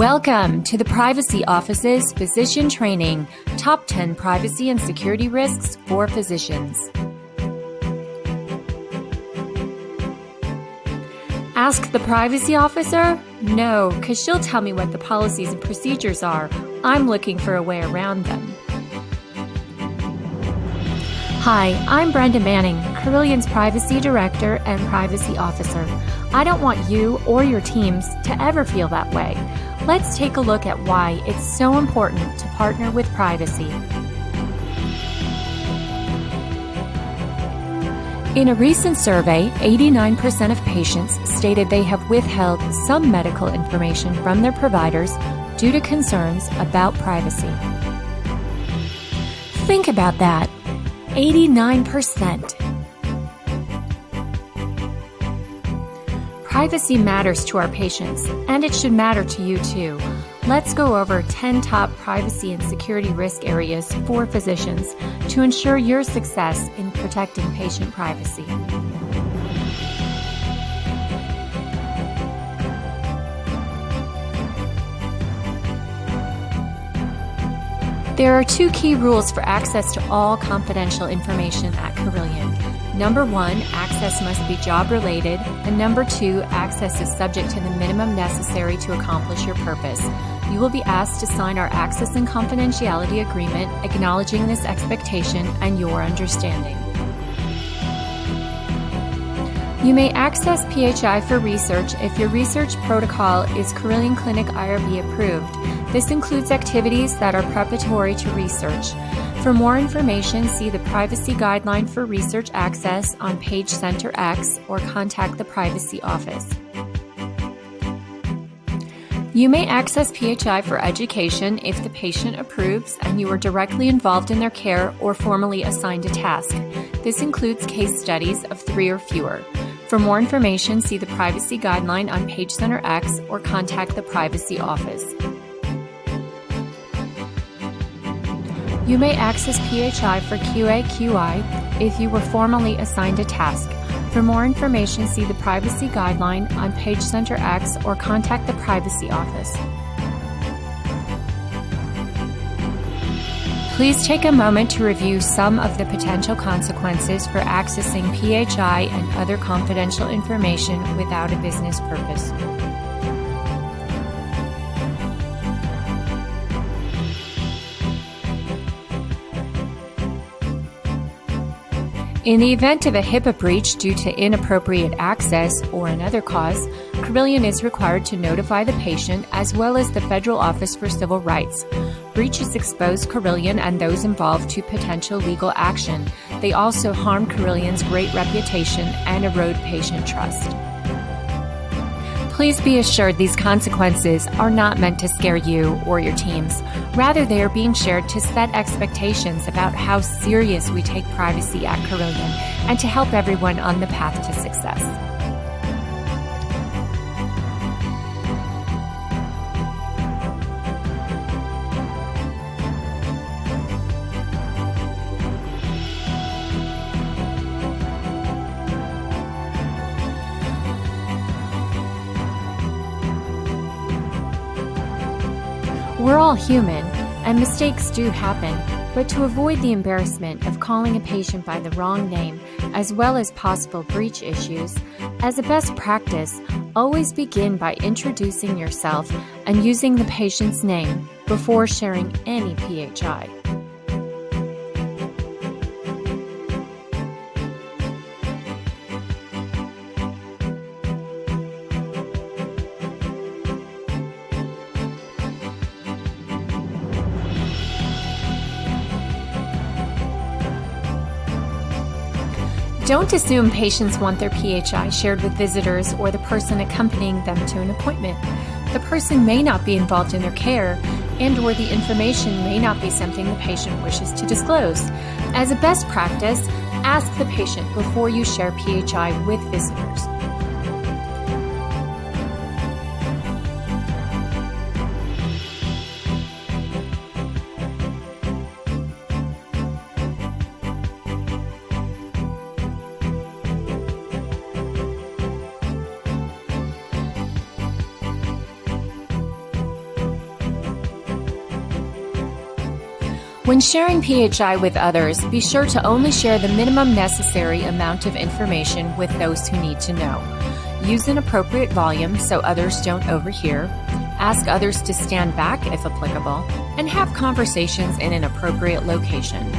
Welcome to the Privacy Office's Physician Training, Top 10 Privacy and Security Risks for Physicians. Ask the privacy officer? No, because she'll tell me what the policies and procedures are. I'm looking for a way around them. Hi, I'm Brenda Manning, Carillion's Privacy Director and Privacy Officer. I don't want you or your teams to ever feel that way. Let's take a look at why it's so important to partner with privacy. In a recent survey, 89% of patients stated they have withheld some medical information from their providers due to concerns about privacy. Think about that. 89%. Privacy matters to our patients, and it should matter to you too. Let's go over 10 top privacy and security risk areas for physicians to ensure your success in protecting patient privacy. There are two key rules for access to all confidential information at Carillion. Number 1, access must be job-related, and number 2, access is subject to the minimum necessary to accomplish your purpose. You will be asked to sign our access and confidentiality agreement, acknowledging this expectation and your understanding. You may access PHI for research if your research protocol is Carillion Clinic IRB approved. This includes activities that are preparatory to research. For more information, see the Privacy Guideline for Research Access on page Center X or contact the Privacy Office. You may access PHI for education if the patient approves and you are directly involved in their care or formally assigned a task. This includes case studies of 3 or fewer. For more information, see the Privacy Guideline on page Center X or contact the Privacy Office. You may access PHI for QA/QI if you were formally assigned a task. For more information, see the Privacy Guideline on page Center X or contact the Privacy Office. Please take a moment to review some of the potential consequences for accessing PHI and other confidential information without a business purpose. In the event of a HIPAA breach due to inappropriate access or another cause, Carillion is required to notify the patient as well as the Federal Office for Civil Rights. Breaches expose Carillion and those involved to potential legal action. They also harm Carillion's great reputation and erode patient trust. Please be assured these consequences are not meant to scare you or your teams. Rather, they are being shared to set expectations about how serious we take privacy at Carillion and to help everyone on the path to success. We're all human, and mistakes do happen, but to avoid the embarrassment of calling a patient by the wrong name, as well as possible breach issues, as a best practice, always begin by introducing yourself and using the patient's name before sharing any PHI. Don't assume patients want their PHI shared with visitors or the person accompanying them to an appointment. The person may not be involved in their care, and/or the information may not be something the patient wishes to disclose. As a best practice, ask the patient before you share PHI with visitors. When sharing PHI with others, be sure to only share the minimum necessary amount of information with those who need to know. Use an appropriate volume so others don't overhear. Ask others to stand back if applicable, and have conversations in an appropriate location.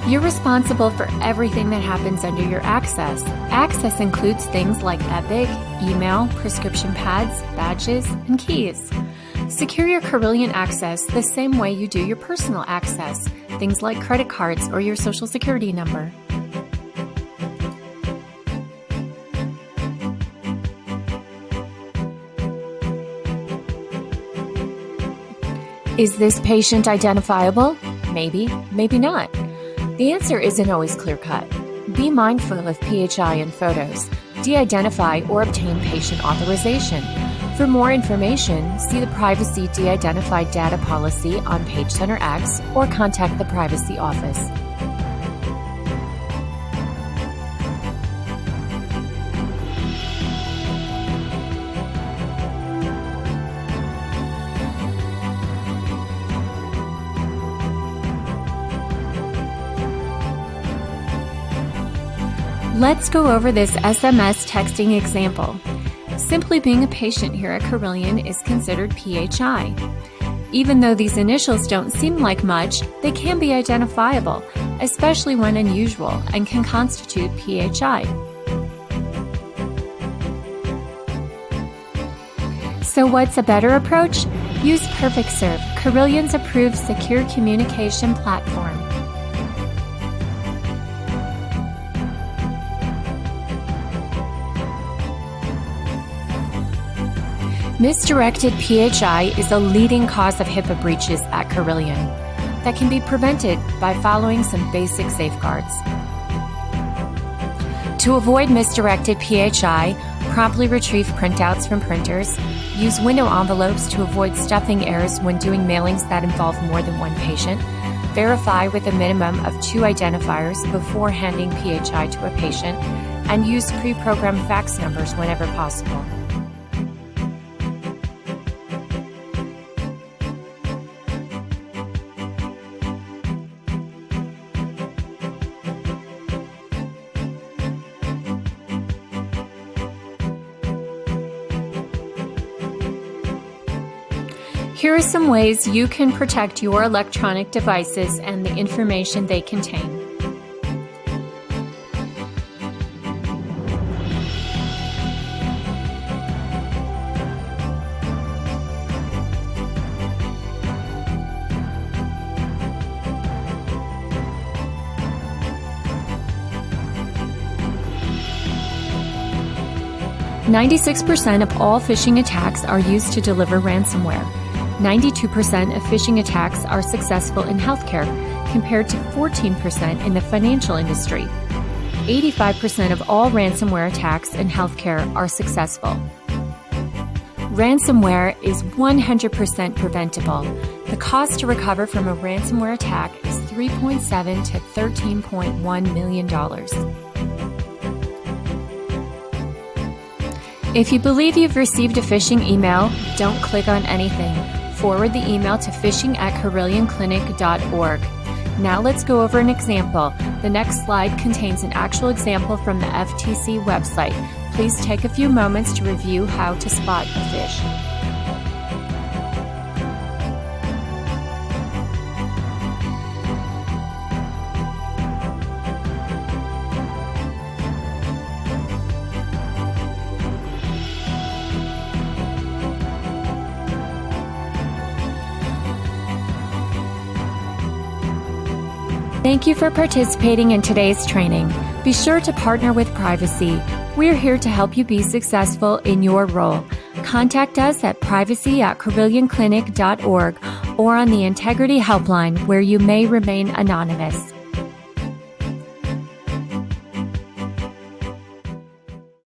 You're responsible for everything that happens under your access. Access includes things like Epic, email, prescription pads, badges, and keys. Secure your Carilion access the same way you do your personal access, things like credit cards or your social security number. Is this patient identifiable? Maybe, maybe not. The answer isn't always clear-cut. Be mindful of PHI in photos. De-identify or obtain patient authorization. For more information, see the Privacy De-Identified Data Policy on PageCenter X or contact the Privacy Office. Let's go over this SMS texting example. Simply being a patient here at Carilion is considered PHI. Even though these initials don't seem like much, they can be identifiable, especially when unusual, and can constitute PHI. So what's a better approach? Use PerfectServe, Carilion's approved secure communication platform. Misdirected PHI is a leading cause of HIPAA breaches at Carilion that can be prevented by following some basic safeguards. To avoid misdirected PHI, promptly retrieve printouts from printers, use window envelopes to avoid stuffing errors when doing mailings that involve more than one patient, verify with a minimum of 2 identifiers before handing PHI to a patient, and use pre-programmed fax numbers whenever possible. Here are some ways you can protect your electronic devices and the information they contain. "96% of all phishing attacks are used to deliver ransomware. 92% of phishing attacks are successful in healthcare, compared to 14% in the financial industry. 85% of all ransomware attacks in healthcare are successful. Ransomware is 100% preventable. The cost to recover from a ransomware attack is $3.7 to $13.1 million. If you believe you've received a phishing email, don't click on anything. Forward the email to phishing@carillionclinic.org. Now let's go over an example. The next slide contains an actual example from the FTC website. Please take a few moments to review how to spot a phish. Thank you for participating in today's training. Be sure to partner with Privacy. We're here to help you be successful in your role. Contact us at privacy@carillionclinic.org or on the Integrity Helpline, where you may remain anonymous.